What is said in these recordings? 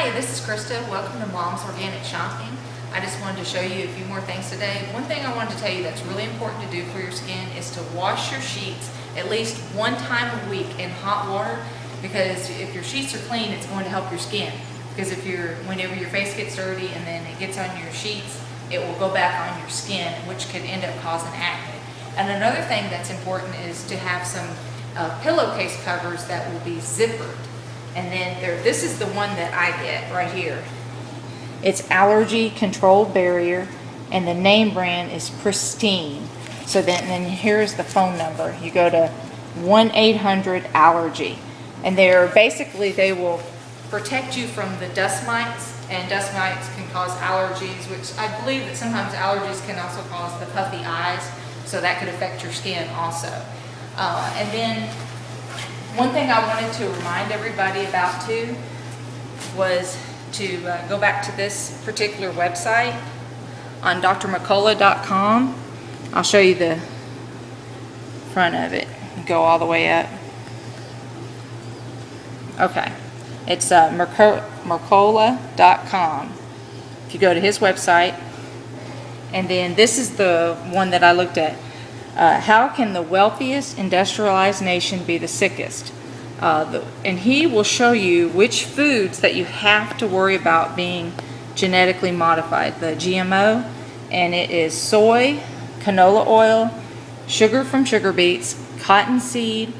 Hi, this is Krista. Welcome to Mom's Organic Shopping. I just wanted to show you a few more things today. One thing I wanted to tell you that's really important to do for your skin is to wash your sheets at least one time a week in hot water, because if your sheets are clean, it's going to help your skin. Because whenever your face gets dirty and then it gets on your sheets, it will go back on your skin, which could end up causing acne. And another thing that's important is to have some pillowcase covers that will be zippered. And then this is the one that I get right here. It's allergy controlled barrier, and the name brand is Pristine. So then here's the phone number. You go to 1-800-ALLERGY, and they will protect you from the dust mites, and dust mites can cause allergies, which I believe that sometimes allergies can also cause the puffy eyes, so that could affect your skin also. And then one thing I wanted to remind everybody about too was to go back to this particular website on drmercola.com. I'll show you the front of it. Go all the way up. Okay, it's mercola.com. If you go to his website, and then this is the one that I looked at. How can the wealthiest industrialized nation be the sickest? And he will show you which foods that you have to worry about being genetically modified. The GMO, and it is soy, canola oil, sugar from sugar beets, cottonseed,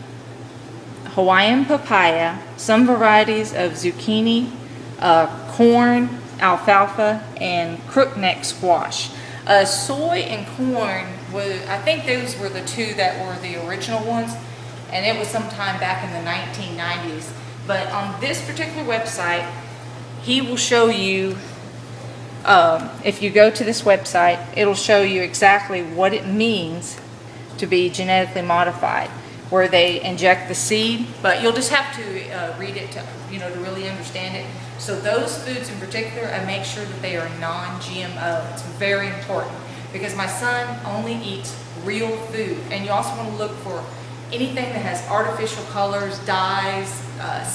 Hawaiian papaya, some varieties of zucchini, corn, alfalfa, and crookneck squash. Soy and corn, I think those were the two that were the original ones, and it was sometime back in the 1990s. But on this particular website, he will show you, if you go to this website, it'll show you exactly what it means to be genetically modified, where they inject the seed, but you'll just have to read it to really understand it. So those foods in particular, I make sure that they are non-GMO. It's very important, because my son only eats real food, and you also want to look for anything that has artificial colors, dyes, a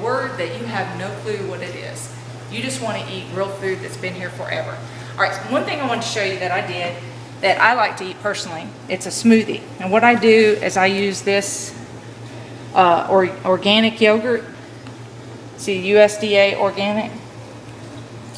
word that you have no clue what it is. You just want to eat real food that's been here forever. All right, so one thing I want to show you that I did that I like to eat personally, it's a smoothie. And what I do is I use this organic yogurt. See, USDA organic.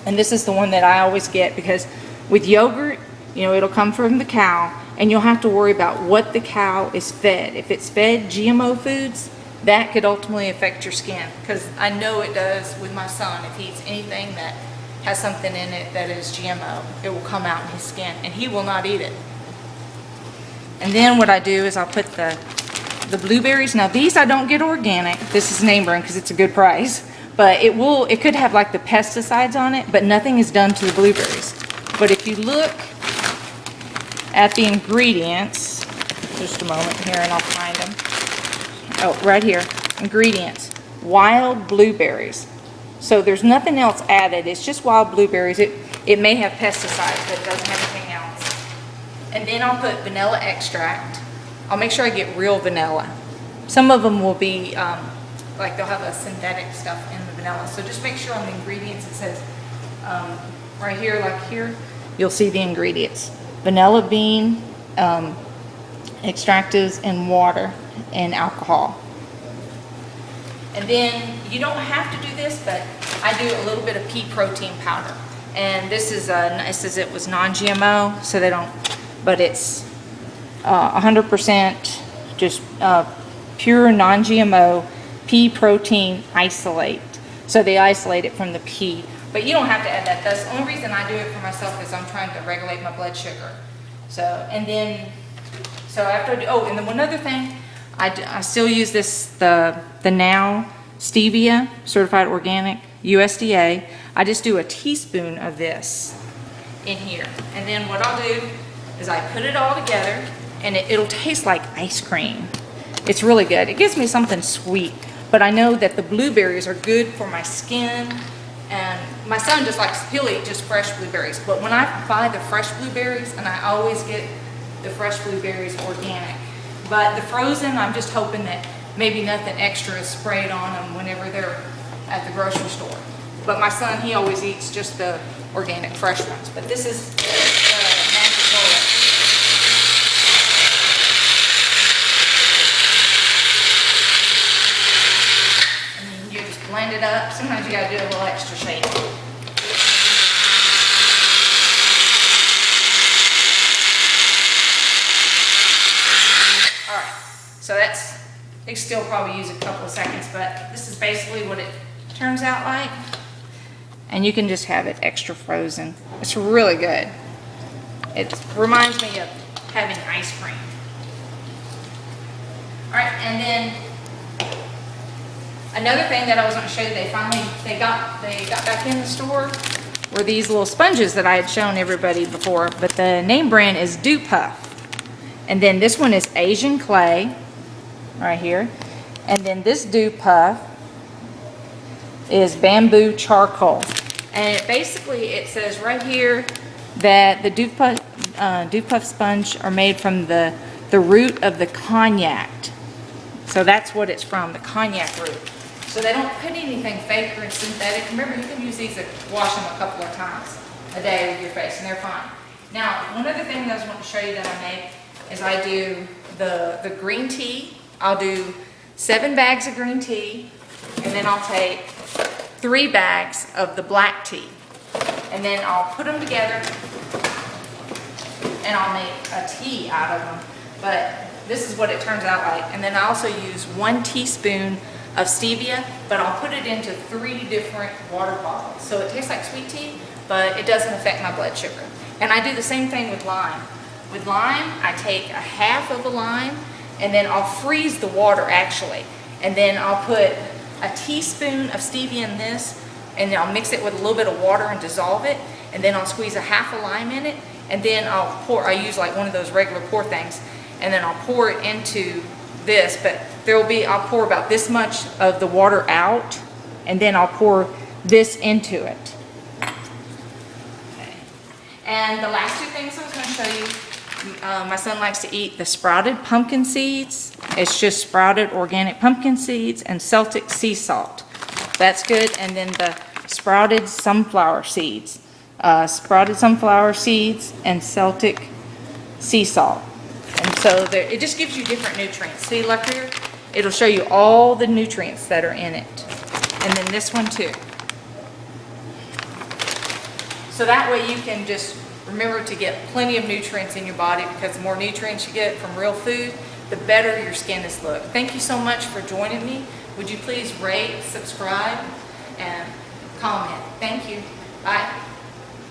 And this is the one that I always get, because with yogurt, it'll come from the cow, and you'll have to worry about what the cow is fed. If it's fed GMO foods, that could ultimately affect your skin, because I know it does with my son. If he eats anything that has something in it that is GMO, it will come out in his skin, and he will not eat it. And then what I do is I'll put the blueberries. Now these I don't get organic. This is name brand because it's a good price, but it could have like the pesticides on it, but nothing is done to the blueberries. But if you look at the ingredients, just a moment here and I'll find them. Oh, right here, ingredients, wild blueberries. So there's nothing else added, it's just wild blueberries. It may have pesticides, but it doesn't have anything else. And then I'll put vanilla extract. I'll make sure I get real vanilla. Some of them will be, like they'll have a synthetic stuff in the vanilla. So just make sure on the ingredients it says, right here, like here, you'll see the ingredients. Vanilla bean, extractives, and water, and alcohol. And then you don't have to do this, but I do a little bit of pea protein powder. And this is, it says it was non-GMO, so they don't, but it's 100% just pure non-GMO pea protein isolate. So they isolate it from the pea. But you don't have to add that. That's the only reason I do it for myself, is I'm trying to regulate my blood sugar. So, and then, so after I do, oh, and then one other thing, I still use this, the Now Stevia, certified organic, USDA. I just do a teaspoon of this in here. And then what I'll do is I put it all together, and it'll taste like ice cream. It's really good. It gives me something sweet, but I know that the blueberries are good for my skin. And my son just he'll eat just fresh blueberries. But when I buy the fresh blueberries, and I always get the fresh blueberries organic. But the frozen, I'm just hoping that maybe nothing extra is sprayed on them whenever they're at the grocery store. But my son, he always eats just the organic fresh ones. But this is magic bullet. And then you just blend it up. Sometimes you gotta do a little extra shaking. Alright, so that's, they still probably use a couple of seconds, but this is basically what it turns out like. And you can just have it extra frozen. It's really good. It reminds me of having ice cream. Alright, and then another thing that I was going to show you, they got back in the store were these little sponges that I had shown everybody before, but the name brand is Dew Puff. And then this one is Asian clay, right here. And then this Dew Puff is bamboo charcoal. And it says right here that the Dew Puff sponge are made from the root of the cognac. So that's what it's from, the cognac root. So they don't put anything fake or synthetic. Remember, you can use these to wash them a couple of times a day with your face, and they're fine. Now, one other thing that I just want to show you that I make is I do the green tea. I'll do 7 bags of green tea, and then I'll take 3 bags of the black tea. And then I'll put them together, and I'll make a tea out of them. But this is what it turns out like. And then I also use 1 teaspoon of stevia, but I'll put it into 3 different water bottles. So it tastes like sweet tea, but it doesn't affect my blood sugar. And I do the same thing with lime. With lime, I take a half of a lime, and then I'll freeze the water actually. And then I'll put a teaspoon of stevia in this, and then I'll mix it with a little bit of water and dissolve it, and then I'll squeeze a half a lime in it, and then I use like one of those regular pour things, and then I'll pour it into this, but I'll pour about this much of the water out, and then I'll pour this into it. Okay. And the last 2 things I was going to show you, my son likes to eat the sprouted pumpkin seeds. It's just sprouted organic pumpkin seeds and Celtic sea salt. That's good. And then the sprouted sunflower seeds. Sprouted sunflower seeds and Celtic sea salt. And so it just gives you different nutrients. See, look here? It'll show you all the nutrients that are in it. And then this one too. So that way you can just remember to get plenty of nutrients in your body, because the more nutrients you get from real food, the better your skin is look. Thank you so much for joining me. Would you please rate, subscribe, and comment? Thank you. Bye.